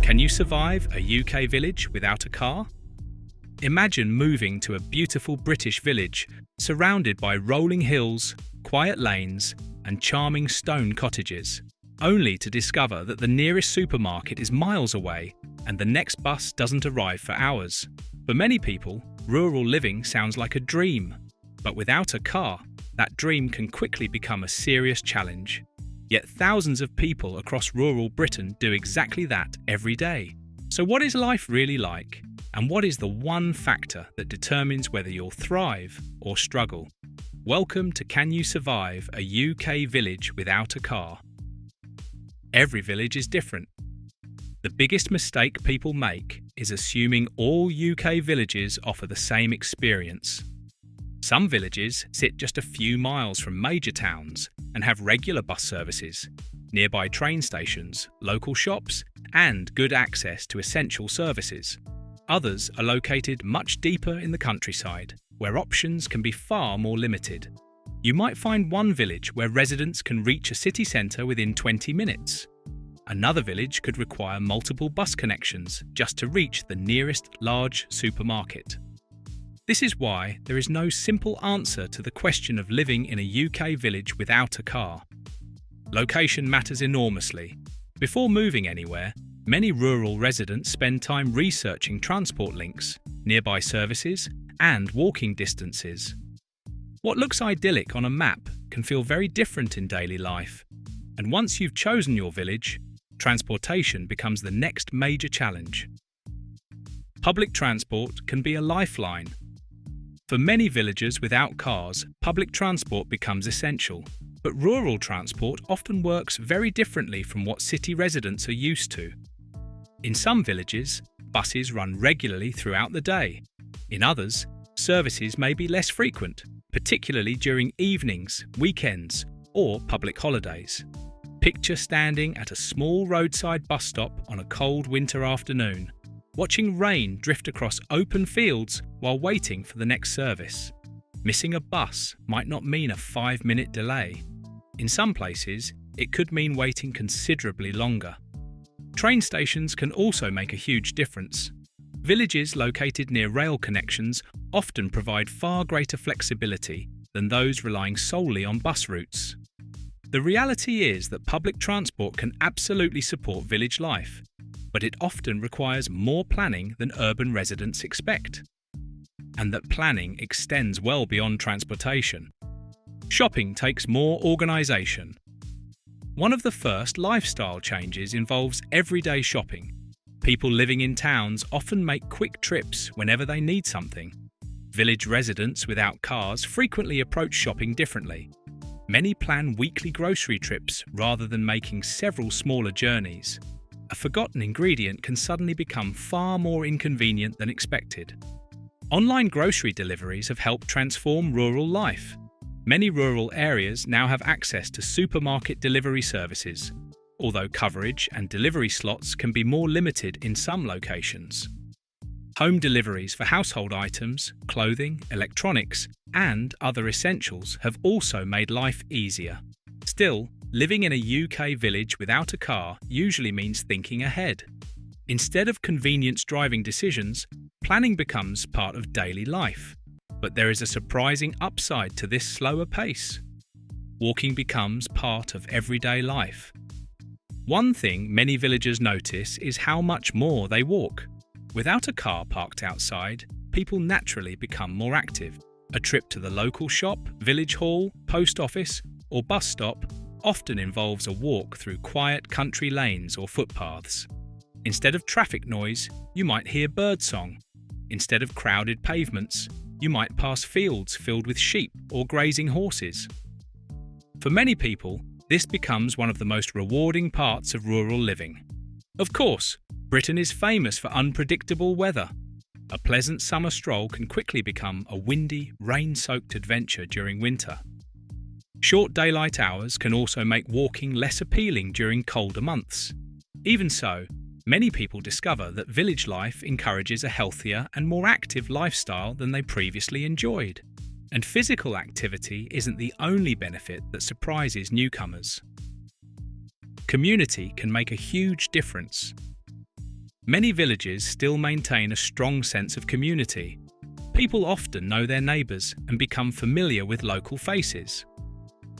Can you survive a UK village without a car? Imagine moving to a beautiful British village surrounded by rolling hills, quiet lanes, and charming stone cottages, only to discover that the nearest supermarket is miles away and the next bus doesn't arrive for hours. For many people, rural living sounds like a dream, but without a car, that dream can quickly become a serious challenge. Yet thousands of people across rural Britain do exactly that every day. So what is life really like? And what is the one factor that determines whether you'll thrive or struggle? Welcome to Can You Survive a UK Village Without a Car? Every village is different. The biggest mistake people make is assuming all UK villages offer the same experience. Some villages sit just a few miles from major towns and have regular bus services, nearby train stations, local shops, and good access to essential services. Others are located much deeper in the countryside, where options can be far more limited. You might find one village where residents can reach a city centre within 20 minutes. Another village could require multiple bus connections just to reach the nearest large supermarket. This is why there is no simple answer to the question of living in a UK village without a car. Location matters enormously. Before moving anywhere, many rural residents spend time researching transport links, nearby services, and walking distances. What looks idyllic on a map can feel very different in daily life, and once you've chosen your village, transportation becomes the next major challenge. Public transport can be a lifeline. For many villagers without cars, public transport becomes essential, but rural transport often works very differently from what city residents are used to. In some villages, buses run regularly throughout the day. In others, services may be less frequent, particularly during evenings, weekends, or public holidays. Picture standing at a small roadside bus stop on a cold winter afternoon, watching rain drift across open fields while waiting for the next service. Missing a bus might not mean a 5-minute delay. In some places, it could mean waiting considerably longer. Train stations can also make a huge difference. Villages located near rail connections often provide far greater flexibility than those relying solely on bus routes. The reality is that public transport can absolutely support village life, but it often requires more planning than urban residents expect. And that planning extends well beyond transportation. Shopping takes more organisation. One of the first lifestyle changes involves everyday shopping. People living in towns often make quick trips whenever they need something. Village residents without cars frequently approach shopping differently. Many plan weekly grocery trips rather than making several smaller journeys. A forgotten ingredient can suddenly become far more inconvenient than expected. Online grocery deliveries have helped transform rural life. Many rural areas now have access to supermarket delivery services, although coverage and delivery slots can be more limited in some locations. Home deliveries for household items, clothing, electronics, and other essentials have also made life easier. Still, living in a UK village without a car usually means thinking ahead. Instead of convenience driving decisions, planning becomes part of daily life. But there is a surprising upside to this slower pace. Walking becomes part of everyday life. One thing many villagers notice is how much more they walk. Without a car parked outside, people naturally become more active. A trip to the local shop, village hall, post office, or bus stop often involves a walk through quiet country lanes or footpaths. Instead of traffic noise, you might hear birdsong. Instead of crowded pavements, you might pass fields filled with sheep or grazing horses. For many people, this becomes one of the most rewarding parts of rural living. Of course, Britain is famous for unpredictable weather. A pleasant summer stroll can quickly become a windy, rain-soaked adventure during winter. Short daylight hours can also make walking less appealing during colder months. Even so, many people discover that village life encourages a healthier and more active lifestyle than they previously enjoyed. And physical activity isn't the only benefit that surprises newcomers. Community can make a huge difference. Many villages still maintain a strong sense of community. People often know their neighbours and become familiar with local faces.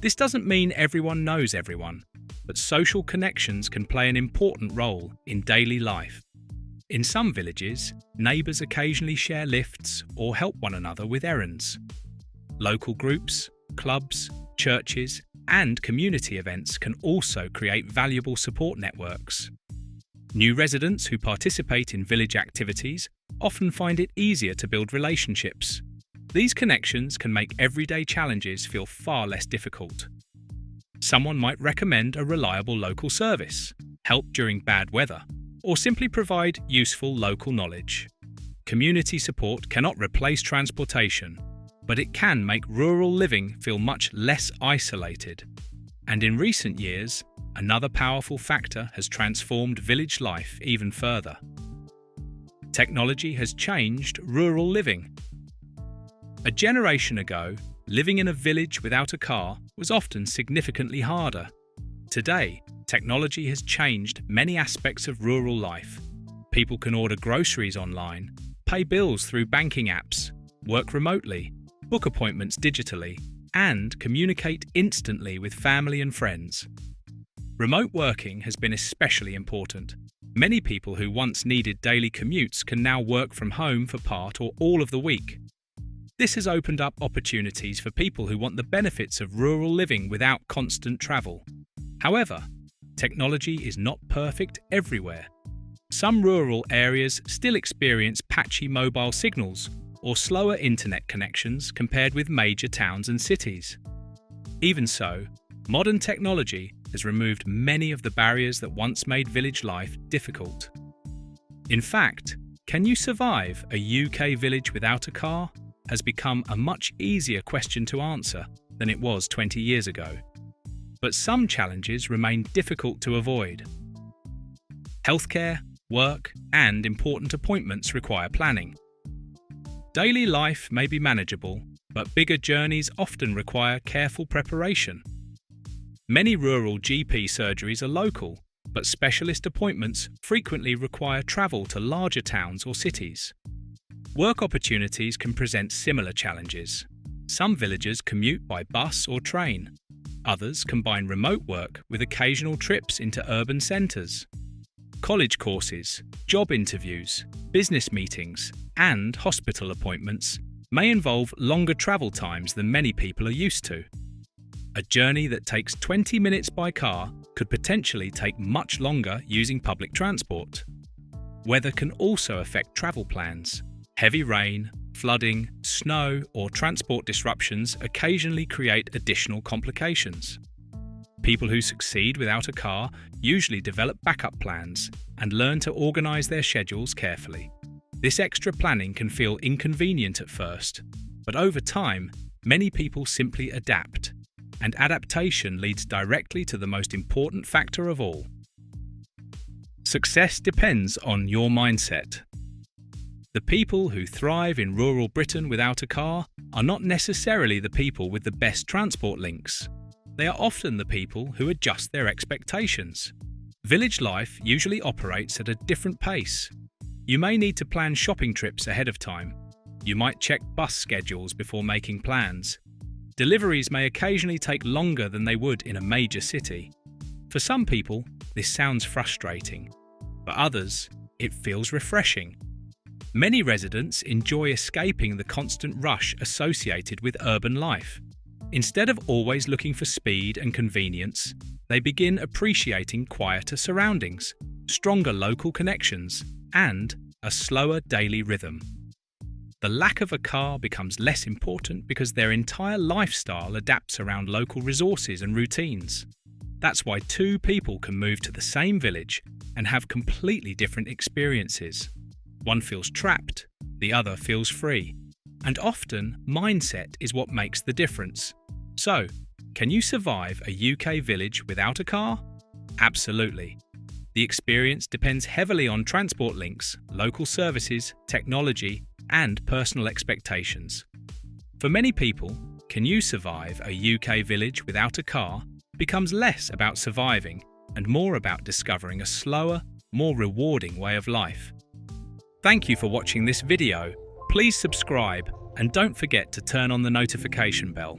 This doesn't mean everyone knows everyone, but social connections can play an important role in daily life. In some villages, neighbours occasionally share lifts or help one another with errands. Local groups, clubs, churches, and community events can also create valuable support networks. New residents who participate in village activities often find it easier to build relationships. These connections can make everyday challenges feel far less difficult. Someone might recommend a reliable local service, help during bad weather, or simply provide useful local knowledge. Community support cannot replace transportation, but it can make rural living feel much less isolated. And in recent years, another powerful factor has transformed village life even further. Technology has changed rural living. A generation ago, living in a village without a car was often significantly harder. Today, technology has changed many aspects of rural life. People can order groceries online, pay bills through banking apps, work remotely, book appointments digitally, and communicate instantly with family and friends. Remote working has been especially important. Many people who once needed daily commutes can now work from home for part or all of the week. This has opened up opportunities for people who want the benefits of rural living without constant travel. However, technology is not perfect everywhere. Some rural areas still experience patchy mobile signals or slower internet connections compared with major towns and cities. Even so, modern technology has removed many of the barriers that once made village life difficult. In fact, can you survive a UK village without a car? Has become a much easier question to answer than it was 20 years ago. But some challenges remain difficult to avoid. Healthcare, work, and important appointments require planning. Daily life may be manageable, but bigger journeys often require careful preparation. Many rural GP surgeries are local, but specialist appointments frequently require travel to larger towns or cities. Work opportunities can present similar challenges. Some villagers commute by bus or train. Others combine remote work with occasional trips into urban centres. College courses, job interviews, business meetings, and hospital appointments may involve longer travel times than many people are used to. A journey that takes 20 minutes by car could potentially take much longer using public transport. Weather can also affect travel plans. Heavy rain, flooding, snow, or transport disruptions occasionally create additional complications. People who succeed without a car usually develop backup plans and learn to organise their schedules carefully. This extra planning can feel inconvenient at first, but over time, many people simply adapt, and adaptation leads directly to the most important factor of all. Success depends on your mindset. The people who thrive in rural Britain without a car are not necessarily the people with the best transport links. They are often the people who adjust their expectations. Village life usually operates at a different pace. You may need to plan shopping trips ahead of time. You might check bus schedules before making plans. Deliveries may occasionally take longer than they would in a major city. For some people, this sounds frustrating. For others, it feels refreshing. Many residents enjoy escaping the constant rush associated with urban life. Instead of always looking for speed and convenience, they begin appreciating quieter surroundings, stronger local connections, and a slower daily rhythm. The lack of a car becomes less important because their entire lifestyle adapts around local resources and routines. That's why two people can move to the same village and have completely different experiences. One feels trapped, the other feels free. And often, mindset is what makes the difference. So, can you survive a UK village without a car? Absolutely. The experience depends heavily on transport links, local services, technology, and personal expectations. For many people, can you survive a UK village without a car becomes less about surviving and more about discovering a slower, more rewarding way of life. Thank you for watching this video. Please subscribe and don't forget to turn on the notification bell.